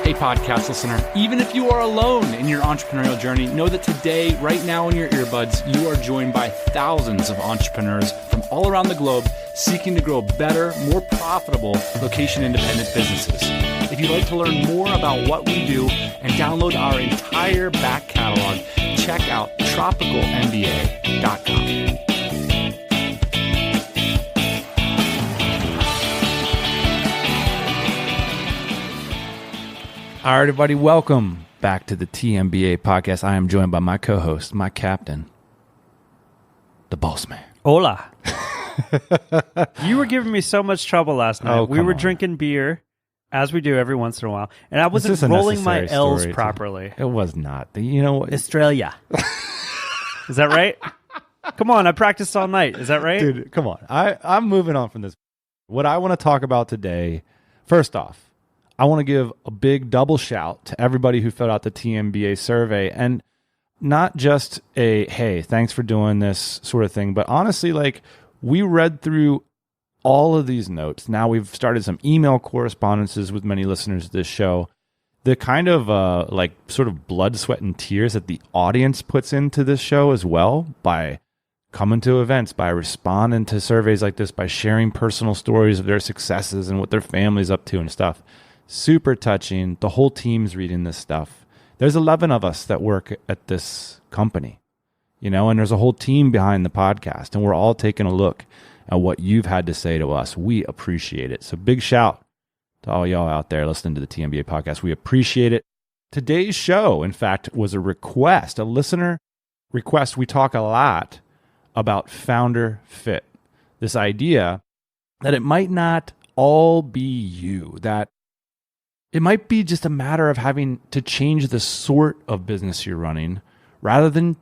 Hey, podcast listener, even if you are alone in your entrepreneurial journey, know that today, right now in your earbuds, you are joined by thousands of entrepreneurs from all around the globe seeking to grow better, more profitable location-independent businesses. If you'd like to learn more about what we do and download our entire back catalog, check out tropicalmba.com. All right, everybody, welcome back to the TMBA podcast. I am joined by my co-host, my captain, the boss man. Hola. You were giving me so much trouble last night. We were drinking beer, as we do every once in a while, and I wasn't rolling my L's properly. It was not. You know, Australia. Is that right? Come on, I practiced all night. Is that right? Dude, come on. I'm moving on from this. What I want to talk about today, first off, I want to give a big double shout to everybody who filled out the TMBA survey, and not just a, hey, thanks for doing this sort of thing, but honestly, like, we read through all of these notes. Now we've started some email correspondences with many listeners of this show. The kind of like sort of blood, sweat, and tears that the audience puts into this show as well by coming to events, by responding to surveys like this, by sharing personal stories of their successes and what their family's up to and stuff. Super touching. The whole team's reading this stuff. There's 11 of us that work at this company, you know, and there's a whole team behind the podcast, and we're all taking a look at what you've had to say to us. We appreciate it. So big shout to all y'all out there listening to the TMBA podcast. We appreciate it. Today's show, in fact, was a request, a listener request. We talk a lot about founder fit, this idea that it might not all be you, that it might be just a matter of having to change the sort of business you're running rather than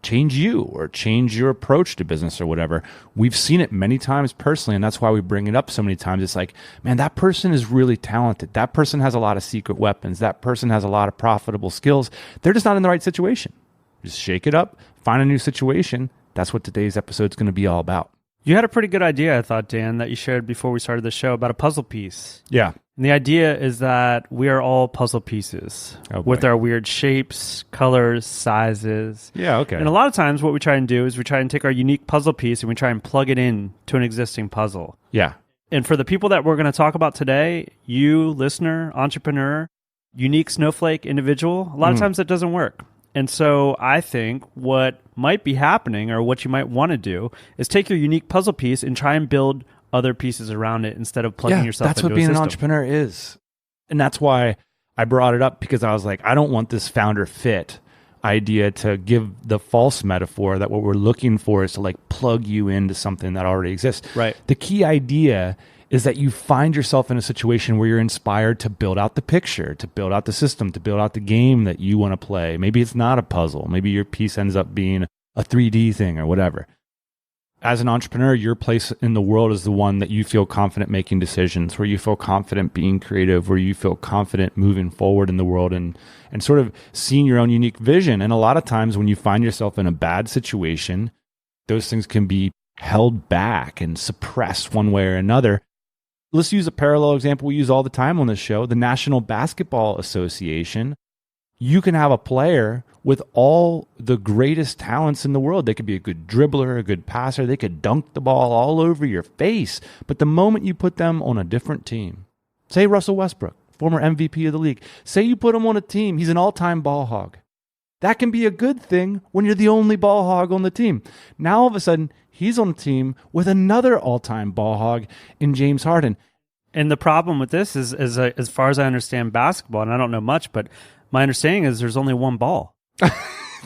change you or change your approach to business or whatever. We've seen it many times personally, and that's why we bring it up so many times. It's like, man, that person is really talented. That person has a lot of secret weapons. That person has a lot of profitable skills. They're just not in the right situation. Just shake it up, find a new situation. That's what today's episode is going to be all about. You had a pretty good idea, I thought, Dan, that you shared before we started the show about a puzzle piece. Yeah. And the idea is that we are all puzzle pieces with our weird shapes, colors, sizes. Yeah, okay. And a lot of times what we try and do is we try and take our unique puzzle piece and we try and plug it in to an existing puzzle. Yeah. And for the people that we're going to talk about today, you, listener, entrepreneur, unique snowflake individual, a lot of times that doesn't work. And so I think what might be happening or what you might want to do is take your unique puzzle piece and try and build other pieces around it instead of plugging yourself into a system. That's what being an entrepreneur is. And that's why I brought it up, because I was like, I don't want this founder fit idea to give the false metaphor that what we're looking for is to like plug you into something that already exists. Right. The key idea is that you find yourself in a situation where you're inspired to build out the picture, to build out the system, to build out the game that you want to play. Maybe it's not a puzzle. Maybe your piece ends up being a 3D thing or whatever. As an entrepreneur, your place in the world is the one that you feel confident making decisions, where you feel confident being creative, where you feel confident moving forward in the world and sort of seeing your own unique vision. And a lot of times when you find yourself in a bad situation, those things can be held back and suppressed one way or another. Let's use a parallel example we use all the time on this show, the National Basketball Association. You can have a player with all the greatest talents in the world. They could be a good dribbler, a good passer. They could dunk the ball all over your face. But the moment you put them on a different team, say Russell Westbrook, former MVP of the league, say you put him on a team, he's an all-time ball hog. That can be a good thing when you're the only ball hog on the team. Now, all of a sudden, he's on a team with another all-time ball hog in James Harden. And the problem with this is as far as I understand basketball, and I don't know much, but my understanding is there's only one ball.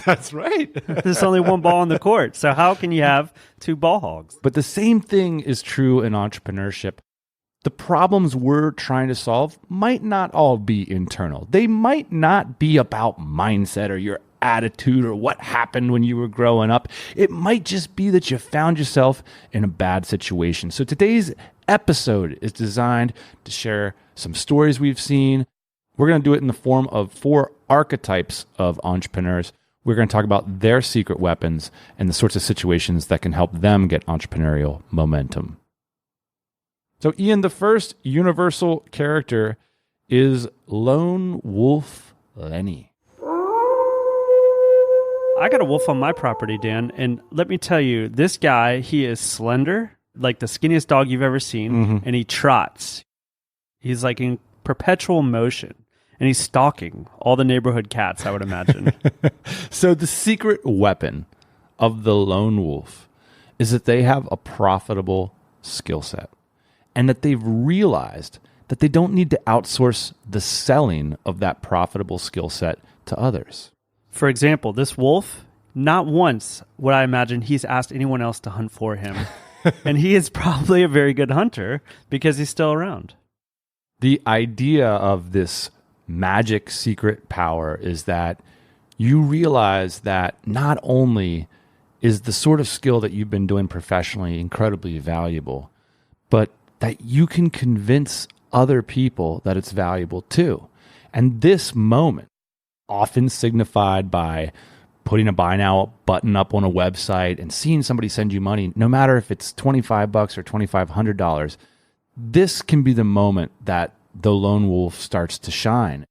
That's right. There's only one ball on the court. So how can you have two ball hogs? But the same thing is true in entrepreneurship. The problems we're trying to solve might not all be internal. They might not be about mindset or your attitude or what happened when you were growing up. It might just be that you found yourself in a bad situation. So today's episode is designed to share some stories we've seen. We're going to do it in the form of 4 archetypes of entrepreneurs. We're going to talk about their secret weapons and the sorts of situations that can help them get entrepreneurial momentum. So Ian, the first universal character is Lone Wolf Lenny. I got a wolf on my property, Dan, and let me tell you, this guy, he is slender, like the skinniest dog you've ever seen, and he trots. He's like in perpetual motion, and he's stalking all the neighborhood cats, I would imagine. So the secret weapon of the lone wolf is that they have a profitable skill set, and that they've realized that they don't need to outsource the selling of that profitable skill set to others. For example, this wolf, not once would I imagine he's asked anyone else to hunt for him. And he is probably a very good hunter because he's still around. The idea of this magic secret power is that you realize that not only is the sort of skill that you've been doing professionally incredibly valuable, but that you can convince other people that it's valuable too. And this moment, often signified by putting a buy now button up on a website and seeing somebody send you money, no matter if it's $25 or $2,500, this can be the moment that the lone wolf starts to shine.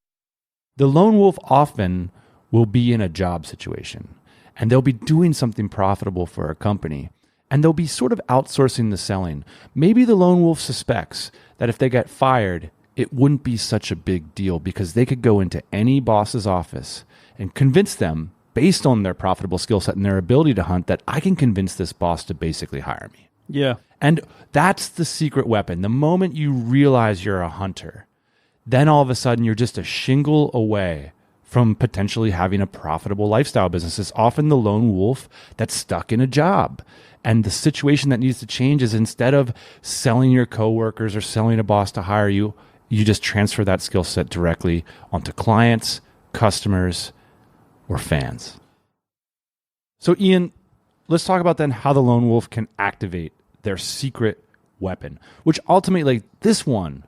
The lone wolf often will be in a job situation, and they'll be doing something profitable for a company, and they'll be sort of outsourcing the selling. Maybe the lone wolf suspects that if they get fired, it wouldn't be such a big deal because they could go into any boss's office and convince them, based on their profitable skill set and their ability to hunt, that I can convince this boss to basically hire me. Yeah. And that's the secret weapon. The moment you realize you're a hunter, then all of a sudden you're just a shingle away from potentially having a profitable lifestyle business. It's often the lone wolf that's stuck in a job. And the situation that needs to change is, instead of selling your coworkers or selling a boss to hire you, you just transfer that skill set directly onto clients, customers, or fans. So Ian, let's talk about then how the lone wolf can activate their secret weapon, which ultimately, like this one,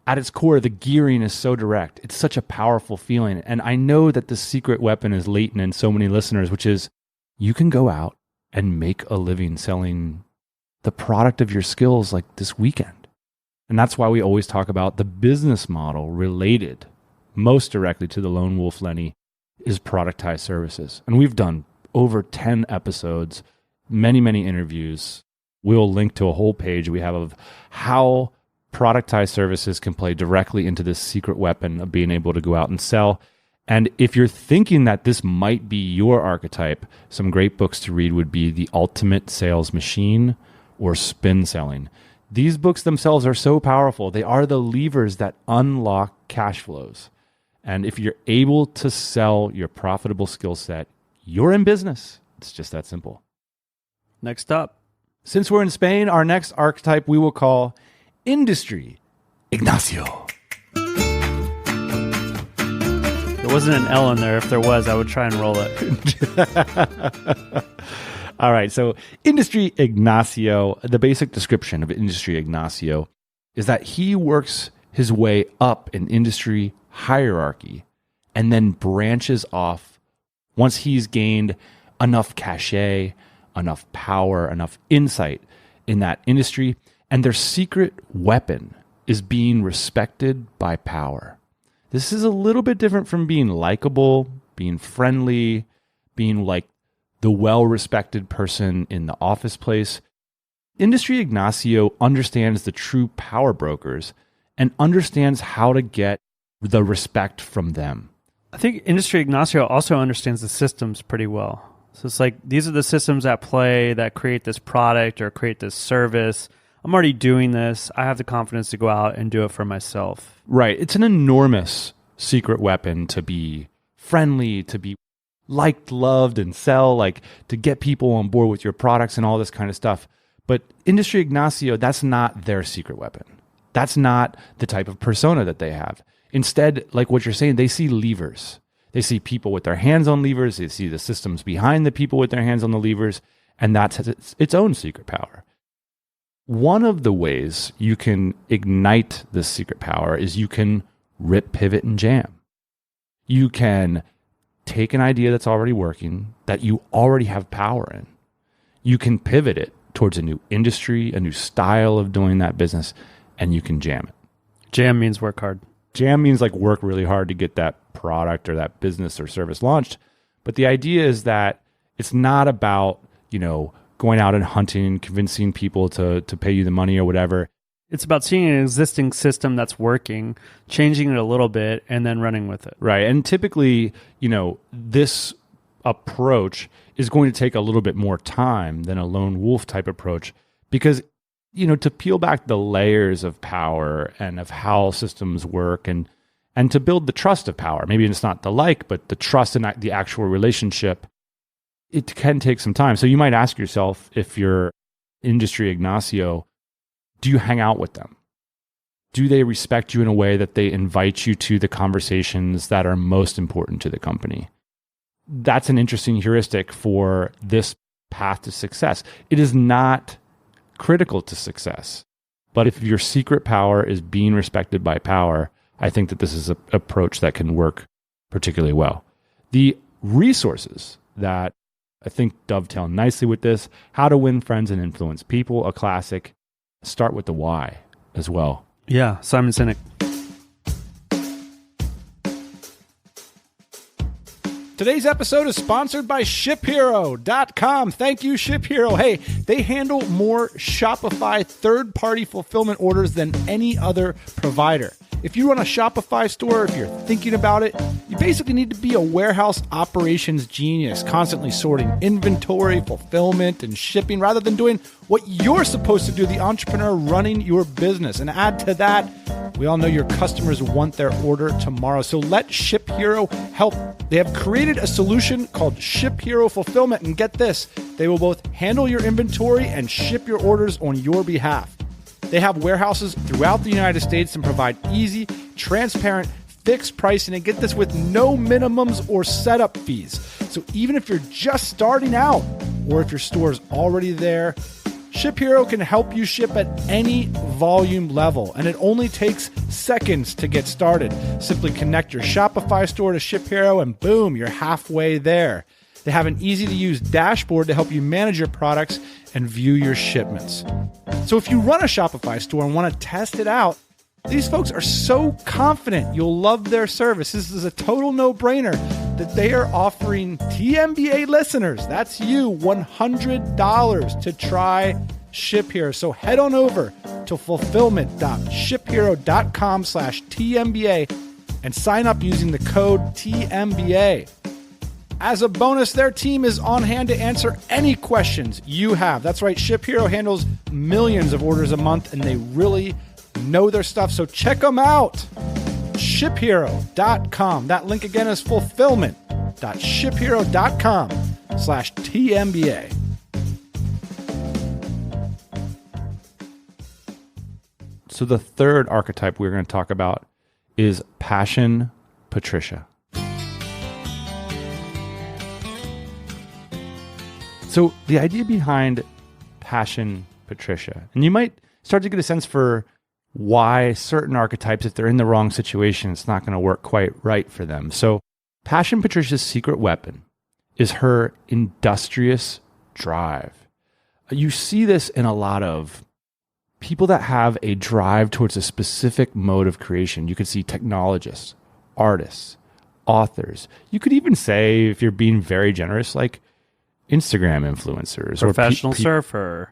at its core, the gearing is so direct. It's such a powerful feeling. And I know that the secret weapon is latent in so many listeners, which is you can go out and make a living selling the product of your skills like this weekend. And that's why we always talk about the business model related most directly to the lone wolf Lenny is productized services. And we've done over 10 episodes, many, many interviews. We'll link to a whole page we have of how productized services can play directly into this secret weapon of being able to go out and sell. And if you're thinking that this might be your archetype, some great books to read would be The Ultimate Sales Machine or Spin Selling. These books themselves are so powerful. They are the levers that unlock cash flows. And if you're able to sell your profitable skill set, you're in business. It's just that simple. Next up. Since we're in Spain, our next archetype we will call Industry Ignacio. There wasn't an L in there. If there was, I would try and roll it. All right, so Industry Ignacio, the basic description of Industry Ignacio is that he works his way up an industry hierarchy and then branches off once he's gained enough cachet, enough power, enough insight in that industry. And their secret weapon is being respected by power. This is a little bit different from being likable, being friendly, being like the well-respected person in the office place. Industry Ignacio understands the true power brokers and understands how to get the respect from them. I think Industry Ignacio also understands the systems pretty well. So it's like, these are the systems at play that create this product or create this service. I'm already doing this. I have the confidence to go out and do it for myself. Right. It's an enormous secret weapon to be friendly, to be liked, loved, and sell, like to get people on board with your products and all this kind of stuff. But Industry Ignacio, that's not their secret weapon. That's not the type of persona that they have. Instead, like what you're saying, they see levers. They see people with their hands on levers. They see the systems behind the people with their hands on the levers. And that's its own secret power. One of the ways you can ignite this secret power is you can rip, pivot, and jam. You can take an idea that's already working, that you already have power in. You can pivot it towards a new industry, a new style of doing that business, and you can jam it. Jam means work hard. Jam means like work really hard to get that product or that business or service launched. But the idea is that it's not about, going out and hunting, convincing people to pay you the money or whatever. It's about seeing an existing system that's working, changing it a little bit, and then running with it. Right. And typically, this approach is going to take a little bit more time than a lone wolf type approach because, to peel back the layers of power and of how systems work and to build the trust of power. Maybe it's not but the trust in the actual relationship, it can take some time. So you might ask yourself, if you're industry agnosio, do you hang out with them? Do they respect you in a way that they invite you to the conversations that are most important to the company? That's an interesting heuristic for this path to success. It is not critical to success, but if your secret power is being respected by power, I think that this is an approach that can work particularly well. The resources that I think dovetail nicely with this: How to Win Friends and Influence People, a classic. Start with the why as well. Yeah, Simon Sinek. Today's episode is sponsored by ShipHero.com. Thank you, ShipHero. Hey, they handle more Shopify third-party fulfillment orders than any other provider. If you run a Shopify store, if you're thinking about it, you basically need to be a warehouse operations genius, constantly sorting inventory, fulfillment, and shipping, rather than doing what you're supposed to do, the entrepreneur running your business. And add to that, we all know your customers want their order tomorrow. So let ShipHero help. They have created a solution called ShipHero Fulfillment. And get this, they will both handle your inventory and ship your orders on your behalf. They have warehouses throughout the United States and provide easy, transparent, fixed pricing. And get this, with no minimums or setup fees. So even if you're just starting out or if your store is already there, ShipHero can help you ship at any volume level, and it only takes seconds to get started. Simply connect your Shopify store to ShipHero and boom, you're halfway there. They have an easy-to-use dashboard to help you manage your products and view your shipments. So if you run a Shopify store and want to test it out, these folks are so confident you'll love their service. This is a total no-brainer that they are offering TMBA listeners, that's you, $100 to try ShipHero. So head on over to fulfillment.shiphero.com/TMBA and sign up using the code TMBA. As a bonus, their team is on hand to answer any questions you have. That's right, ShipHero handles millions of orders a month, and they really know their stuff. So check them out. ShipHero.com. That link again is fulfillment.shiphero.com/TMBA. So the third archetype we're going to talk about is Passion Patricia. So the idea behind Passion Patricia, and you might start to get a sense for why certain archetypes, if they're in the wrong situation, it's not going to work quite right for them. So Passion Patricia's secret weapon is her industrious drive. You see this in a lot of people that have a drive towards a specific mode of creation. You could see technologists, artists, authors. You could even say, if you're being very generous, like Instagram influencers, professional surfer.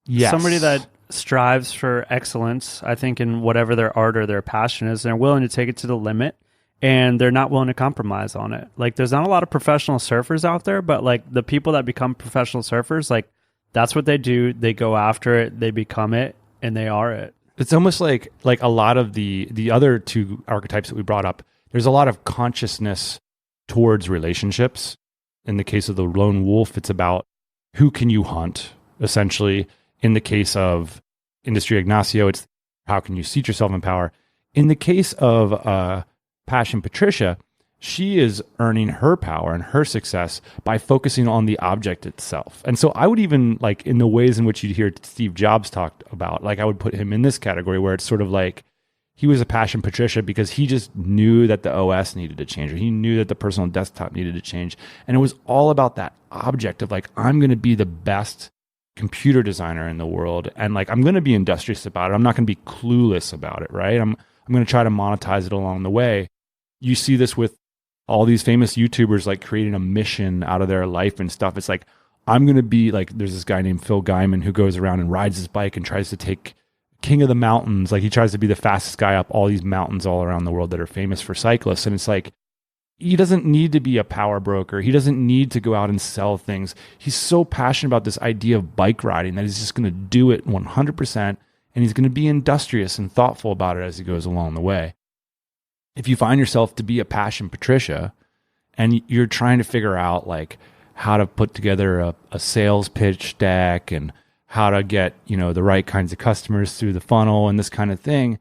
Yes. Somebody that strives for excellence, I think, in whatever their art or their passion is. They're willing to take it to the limit, and they're not willing to compromise on it. Like, there's not a lot of professional surfers out there, but like the people that become professional surfers, like that's what they do. They go after it, they become it, and they are it. It's almost like a lot of the other two archetypes that we brought up. There's a lot of consciousness towards relationships. In the case of the lone wolf, it's about who can you hunt, essentially. In the case of industry agnosio, it's how can you seat yourself in power. In the case of Passion Patricia, she is earning her power and her success by focusing on the object itself. And so I would even, like, in the ways in which you'd hear Steve Jobs talked about, like, I would put him in this category where it's sort of like he was a Passion Patricia because he just knew that the OS needed to change, or he knew that the personal desktop needed to change. And it was all about that object of like, I'm going to be the best computer designer in the world. And like, I'm going to be industrious about it. I'm not going to be clueless about it, right? I'm going to try to monetize it along the way. You see this with all these famous YouTubers like creating a mission out of their life and stuff. It's like, I'm going to be like, there's this guy named Phil Guyman who goes around and rides his bike and tries to take king of the mountains. Like he tries to be the fastest guy up all these mountains all around the world that are famous for cyclists. And it's like, he doesn't need to be a power broker. He doesn't need to go out and sell things. He's so passionate about this idea of bike riding that he's just going to do it 100%. And he's going to be industrious and thoughtful about it as he goes along the way. If you find yourself to be a passion Patricia and you're trying to figure out like how to put together a sales pitch deck and how to get, the right kinds of customers through the funnel and this kind of thing,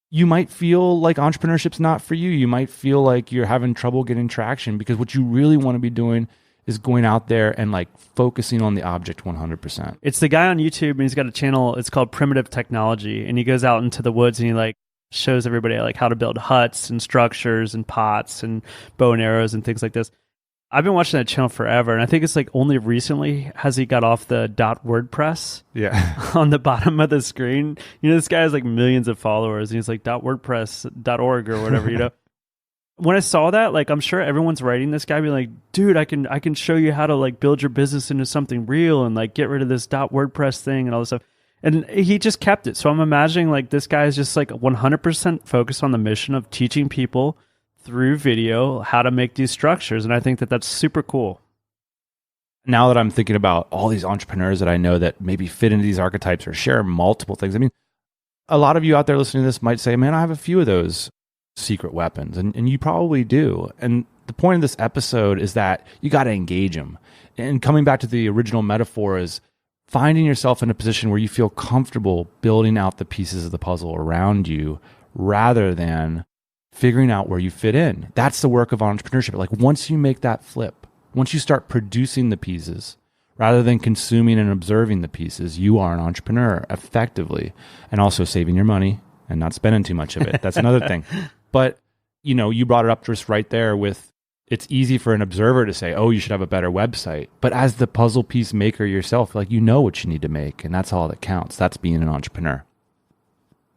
you might feel like entrepreneurship's not for you. You might feel like you're having trouble getting traction because what you really want to be doing is going out there and like focusing on the object 100%. It's the guy on YouTube and he's got a channel, it's called Primitive Technology, and he goes out into the woods and he like shows everybody like how to build huts and structures and pots and bow and arrows and things like this. I've been watching that channel forever, and I think it's like only recently has he got off the .wordpress on the bottom of the screen. This guy has like millions of followers, and he's like .wordpress.org or whatever, When I saw that, like I'm sure everyone's writing this guy being like, dude, I can show you how to like build your business into something real and like get rid of this .wordpress thing and all this stuff. And he just kept it. So I'm imagining like this guy is just like 100% focused on the mission of teaching people through video how to make these structures. And I think that that's super cool. Now that I'm thinking about all these entrepreneurs that I know that maybe fit into these archetypes or share multiple things. I mean, a lot of you out there listening to this might say, man, I have a few of those secret weapons. And you probably do. And the point of this episode is that you got to engage them. And coming back to the original metaphor is finding yourself in a position where you feel comfortable building out the pieces of the puzzle around you rather than figuring out where you fit in. That's the work of entrepreneurship. Like once you make that flip, once you start producing the pieces rather than consuming and observing the pieces, you are an entrepreneur effectively, and also saving your money and not spending too much of it. That's another thing. But, you brought it up just right there with, it's easy for an observer to say, oh, you should have a better website. But as the puzzle piece maker yourself, like what you need to make, and that's all that counts. That's being an entrepreneur.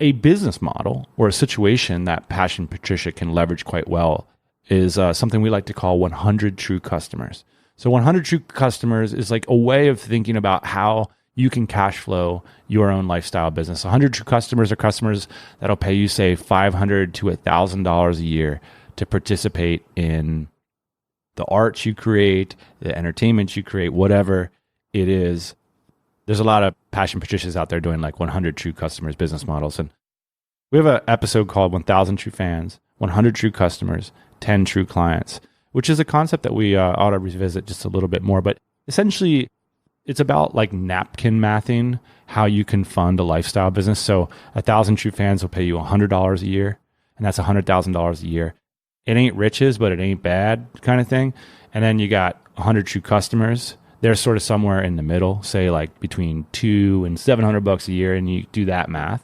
A business model or a situation that Passion Patricia can leverage quite well is something we like to call 100 true customers. So 100 true customers is like a way of thinking about how you can cash flow your own lifestyle business. 100 true customers are customers that'll pay you, say, $500 to $1,000 a year to participate in the art you create, the entertainment you create, whatever it is. There's a lot of Passion Patricias out there doing like 100 true customers business models. And we have an episode called 1,000 True Fans, 100 True Customers, 10 True Clients, which is a concept that we ought to revisit just a little bit more. But essentially, it's about like napkin mathing, how you can fund a lifestyle business. So 1,000 True Fans will pay you $100 a year, and that's $100,000 a year. It ain't riches, but it ain't bad kind of thing. And then you got 100 True Customers. They're sort of somewhere in the middle, say like between $200 and $700 a year, and you do that math.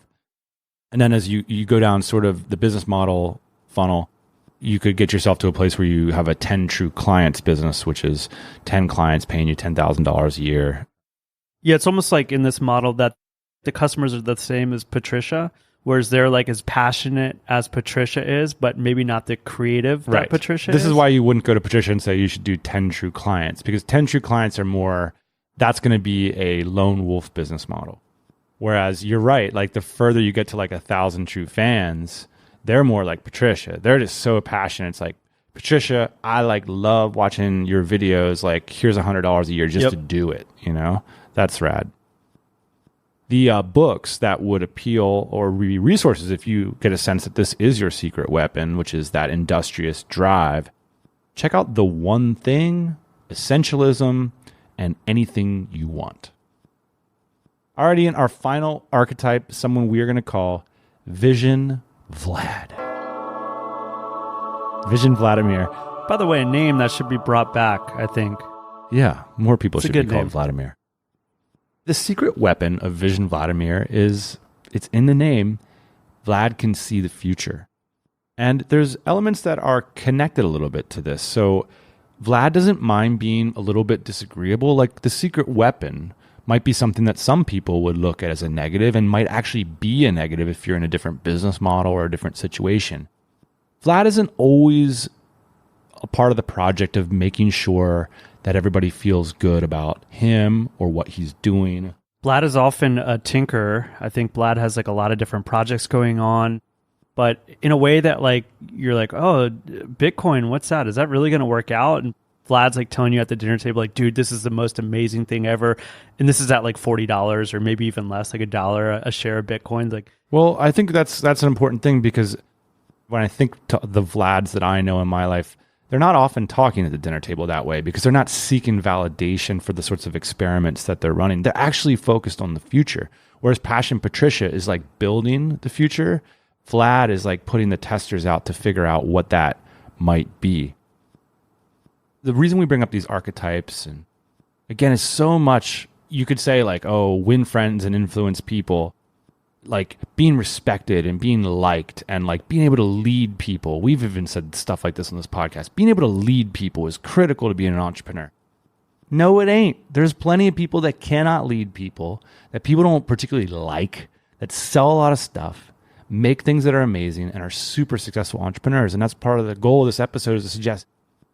And then as you go down sort of the business model funnel, you could get yourself to a place where you have a 10 true clients business, which is 10 clients paying you $10,000 a year. Yeah, it's almost like in this model that the customers are the same as Patricia, whereas they're like as passionate as Patricia is, but maybe not the creative that Patricia is. This is why you wouldn't go to Patricia and say you should do 10 true clients, because 10 true clients are more, that's going to be a lone wolf business model. Whereas you're right, like the further you get to like 1,000 true fans, they're more like Patricia. They're just so passionate. It's like, Patricia, I like love watching your videos. Like, here's $100 a year just to do it. That's rad. The books that would appeal or be resources if you get a sense that this is your secret weapon, which is that industrious drive. Check out The One Thing, Essentialism, and Anything You Want. Already in our final archetype, someone we are going to call Vision Vlad. Vision Vladimir. By the way, a name that should be brought back, I think. Yeah, more people should be called name. Vladimir. The secret weapon of Vision Vladimir is, it's in the name, Vlad can see the future. And there's elements that are connected a little bit to this. So Vlad doesn't mind being a little bit disagreeable, like the secret weapon, might be something that some people would look at as a negative and might actually be a negative if you're in a different business model or a different situation. Vlad isn't always a part of the project of making sure that everybody feels good about him or what he's doing. Vlad is often a tinkerer. I think Vlad has like a lot of different projects going on, but in a way that like you're like, oh, Bitcoin, what's that? Is that really going to work out? And Vlad's like telling you at the dinner table, like, dude, this is the most amazing thing ever. And this is at like $40 or maybe even less, like $1 a share of Bitcoin. Like, well, I think that's an important thing, because when I think to the Vlads that I know in my life, they're not often talking at the dinner table that way, because they're not seeking validation for the sorts of experiments that they're running. They're actually focused on the future. Whereas Patricia is like building the future. Vlad is like putting the testers out to figure out what that might be. The reason we bring up these archetypes, and again, is so much, you could say like, oh, win friends and influence people, like being respected and being liked and like being able to lead people. We've even said stuff like this on this podcast. Being able to lead people is critical to being an entrepreneur. No, it ain't. There's plenty of people that cannot lead people, that people don't particularly like, that sell a lot of stuff, make things that are amazing, and are super successful entrepreneurs. And that's part of the goal of this episode, is to suggest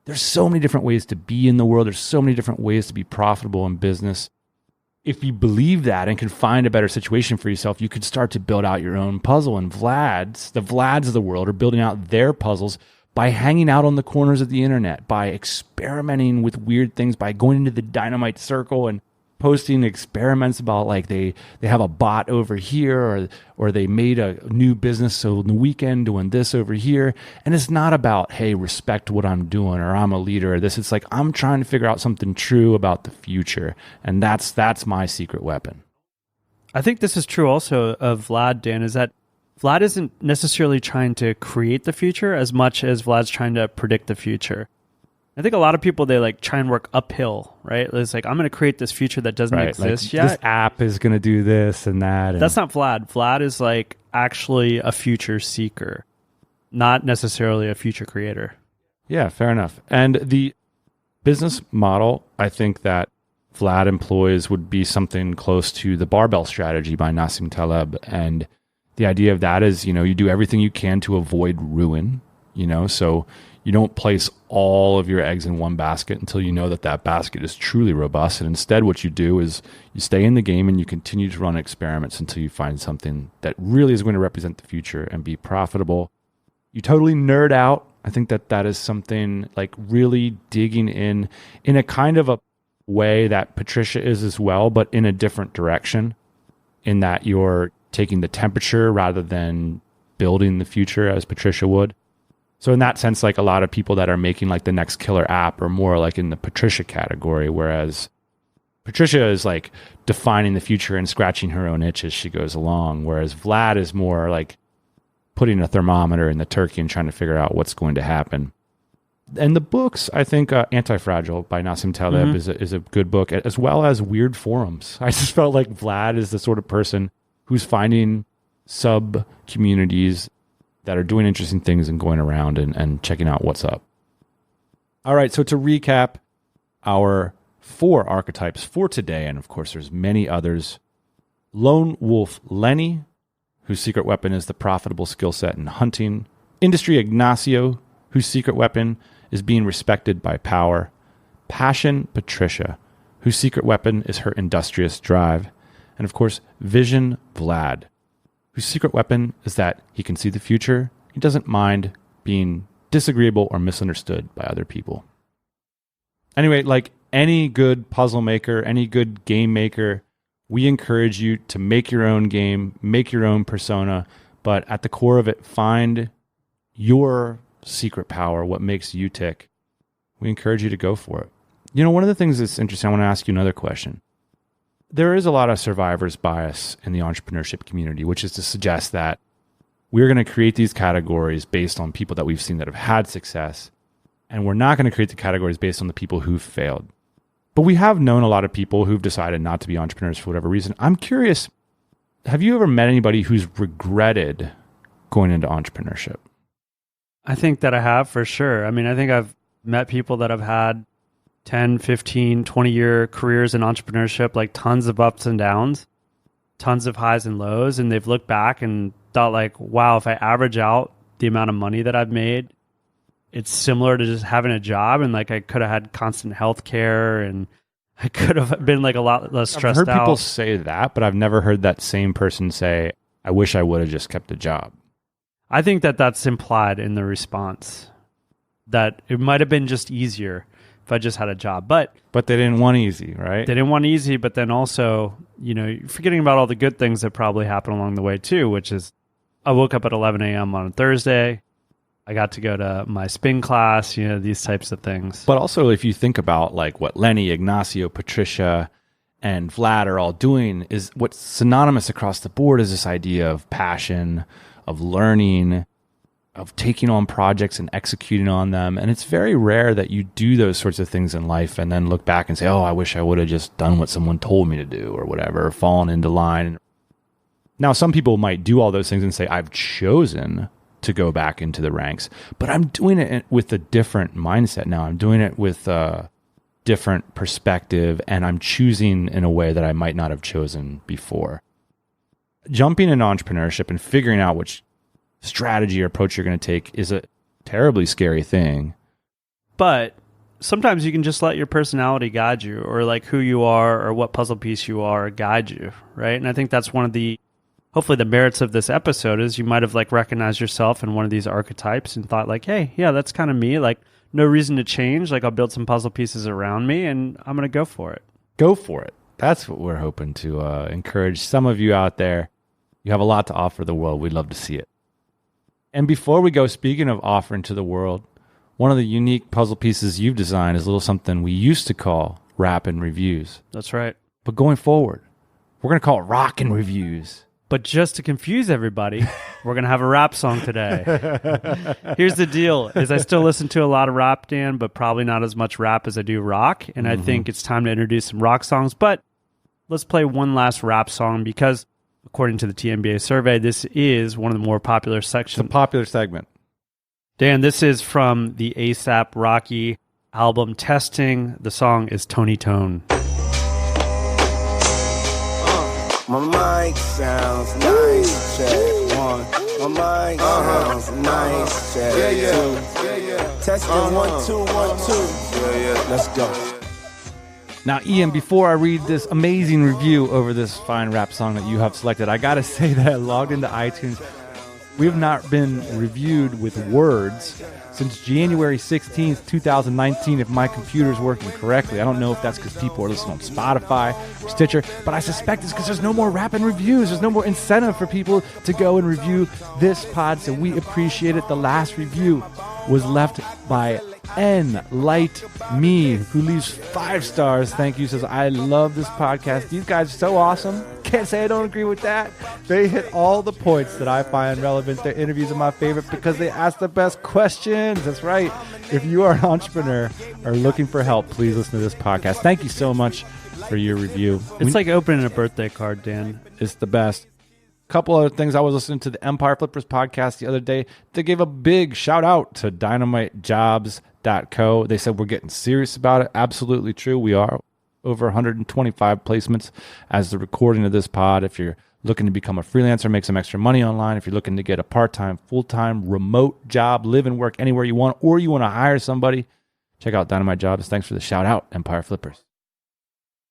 there's so many different ways to be in the world. There's so many different ways to be profitable in business. If you believe that and can find a better situation for yourself, you could start to build out your own puzzle. And the Vlads of the world are building out their puzzles by hanging out on the corners of the internet, by experimenting with weird things, by going into the dynamite circle and posting experiments about like they have a bot over here, or they made a new business so on the weekend doing this over here. And it's not about, hey, respect what I'm doing, or I'm a leader, or this. It's like, I'm trying to figure out something true about the future. And that's my secret weapon. I think this is true also of Vlad, Dan, is that Vlad isn't necessarily trying to create the future as much as Vlad's trying to predict the future. I think a lot of people, they like try and work uphill, right? It's like, I'm going to create this future that doesn't exist like, yet. This app is going to do this and that. That's not Vlad. Vlad is like actually a future seeker, not necessarily a future creator. Yeah, fair enough. And the business model, I think that Vlad employs would be something close to the barbell strategy by Nassim Taleb. And the idea of that is, you do everything you can to avoid ruin, so you don't place all of your eggs in one basket until you know that basket is truly robust. And instead, what you do is you stay in the game and you continue to run experiments until you find something that really is going to represent the future and be profitable. You totally nerd out. I think that is something like really digging in a kind of a way that Patricia is as well, but in a different direction, in that you're taking the temperature rather than building the future as Patricia would. So in that sense, like a lot of people that are making like the next killer app are more like in the Patricia category, whereas Patricia is like defining the future and scratching her own itch as she goes along, whereas Vlad is more like putting a thermometer in the turkey and trying to figure out what's going to happen. And the books, I think Anti-Fragile by Nassim Taleb is a good book, as well as Weird Forums. I just felt like Vlad is the sort of person who's finding sub-communities that are doing interesting things and going around and checking out what's up. All right, so to recap our 4 archetypes for today, and of course there's many others. Lone Wolf Lenny, whose secret weapon is the profitable skill set in hunting. Industry Ignacio, whose secret weapon is being respected by power. Passion Patricia, whose secret weapon is her industrious drive. And of course, Vision Vlad, whose secret weapon is that he can see the future. He doesn't mind being disagreeable or misunderstood by other people. Anyway, like any good puzzle maker, any good game maker, we encourage you to make your own game, make your own persona, but at the core of it, find your secret power, what makes you tick. We encourage you to go for it. One of the things that's interesting, I want to ask you another question. There is a lot of survivor's bias in the entrepreneurship community, which is to suggest that we're going to create these categories based on people that we've seen that have had success, and we're not going to create the categories based on the people who've failed. But we have known a lot of people who've decided not to be entrepreneurs for whatever reason. I'm curious, have you ever met anybody who's regretted going into entrepreneurship? I think that I have, for sure. I mean, I think I've met people that have had 10, 15, 20-year careers in entrepreneurship, like tons of ups and downs, tons of highs and lows. And they've looked back and thought like, wow, if I average out the amount of money that I've made, it's similar to just having a job. And like I could have had constant health care and I could have been like a lot less stressed out. I've heard people say that, but I've never heard that same person say, I wish I would have just kept a job. I think that that's implied in the response, that it might have been just easier if I just had a job. But they didn't want easy, right? They didn't want easy, but then also, you're forgetting about all the good things that probably happened along the way too, which is I woke up at 11 a.m. on a Thursday. I got to go to my spin class, these types of things. But also, if you think about like what Lenny, Ignacio, Patricia, and Vlad are all doing, is what's synonymous across the board is this idea of passion, of learning, of taking on projects and executing on them. And it's very rare that you do those sorts of things in life and then look back and say, oh, I wish I would have just done what someone told me to do or whatever, or fallen into line. Now, some people might do all those things and say, I've chosen to go back into the ranks, but I'm doing it with a different mindset now. I'm doing it with a different perspective, and I'm choosing in a way that I might not have chosen before. Jumping into entrepreneurship and figuring out which strategy or approach you're going to take is a terribly scary thing. But sometimes you can just let your personality guide you, or like who you are or what puzzle piece you are guide you, right? And I think that's one of the hopefully the merits of this episode is you might have like recognized yourself in one of these archetypes and thought like, hey, yeah, that's kind of me. Like no reason to change. Like I'll build some puzzle pieces around me and I'm going to go for it. Go for it. That's what we're hoping to encourage some of you out there. You have a lot to offer the world. We'd love to see it. And before we go, speaking of offering to the world, one of the unique puzzle pieces you've designed is a little something we used to call Rappin' Reviews. That's right. But going forward, we're going to call it Rockin' Reviews. But just to confuse everybody, we're going to have a rap song today. Here's the deal, is I still listen to a lot of rap, Dan, but probably not as much rap as I do rock. And I think it's time to introduce some rock songs. But let's play one last rap song because, according to the TMBA survey, this is one of the more popular sections. It's a popular segment. Dan, this is from the A$AP Rocky album Testing. The song is Tony Tone. My mic sounds nice, check one. My mic sounds nice, check two. Testing 1 2 1 2. Let's go. Now, Ian, before I read this amazing review over this fine rap song that you have selected, I got to say that I logged into iTunes. We have not been reviewed with words since January 16th, 2019, if my computer's working correctly. I don't know if that's because people are listening on Spotify or Stitcher, but I suspect it's because there's no more rapping reviews. There's no more incentive for people to go and review this pod, so we appreciate it. The last review was left by N Light Me, who leaves 5 stars. Thank you. Says, I love this podcast. These guys are so awesome. Can't say I don't agree with that. They hit all the points that I find relevant. Their interviews are my favorite because they ask the best questions. That's right. If you are an entrepreneur or looking for help, please listen to this podcast. Thank you so much for your review. It's like opening a birthday card, Dan. It's the best. Couple other things. I was listening to the Empire Flippers podcast the other day. They gave a big shout out to dynamitejobs.co. They said we're getting serious about it. Absolutely true. We are. Over 125 placements as the recording of this pod. If you're looking to become a freelancer, make some extra money online, if you're looking to get a part-time, full-time, remote job, live and work anywhere you want, or you want to hire somebody, check out Dynamite Jobs. Thanks for the shout out, Empire Flippers.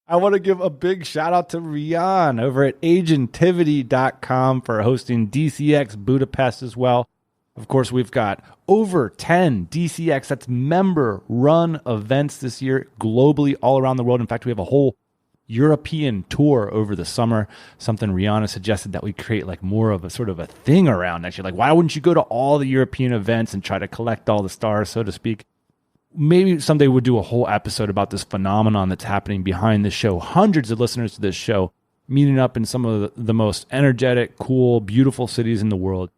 I want to give a big shout out to Rian over at agentivity.com for hosting DCX Budapest as well. Of course, we've got over 10 DCX, that's member-run events this year globally all around the world. In fact, we have a whole European tour over the summer, something Rihanna suggested that we create like more of a sort of a thing around next year. Like, why wouldn't you go to all the European events and try to collect all the stars, so to speak? Maybe someday we'll do a whole episode about this phenomenon that's happening behind the show. Hundreds of listeners to this show meeting up in some of the most energetic, cool, beautiful cities in the world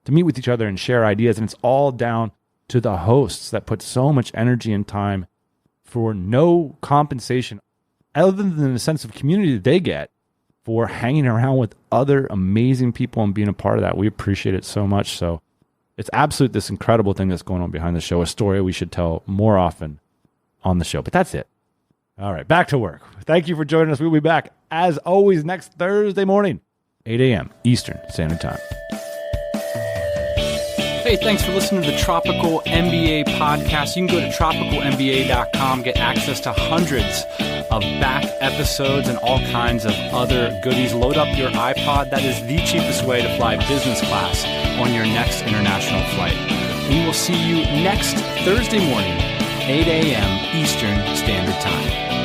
to meet with each other and share ideas. And it's all down to the hosts that put so much energy and time for no compensation other than the sense of community that they get for hanging around with other amazing people and being a part of that. We appreciate it so much. So it's absolute this incredible thing that's going on behind the show, a story we should tell more often on the show. But that's it. All right, back to work. Thank you for joining us. We'll be back, as always, next Thursday morning, 8 a.m. Eastern Standard Time. Hey, thanks for listening to the Tropical MBA podcast. You can go to tropicalmba.com, get access to hundreds of back episodes and all kinds of other goodies. Load up your iPod. That is the cheapest way to fly business class on your next international flight. We will see you next Thursday morning, 8 a.m. Eastern Standard Time.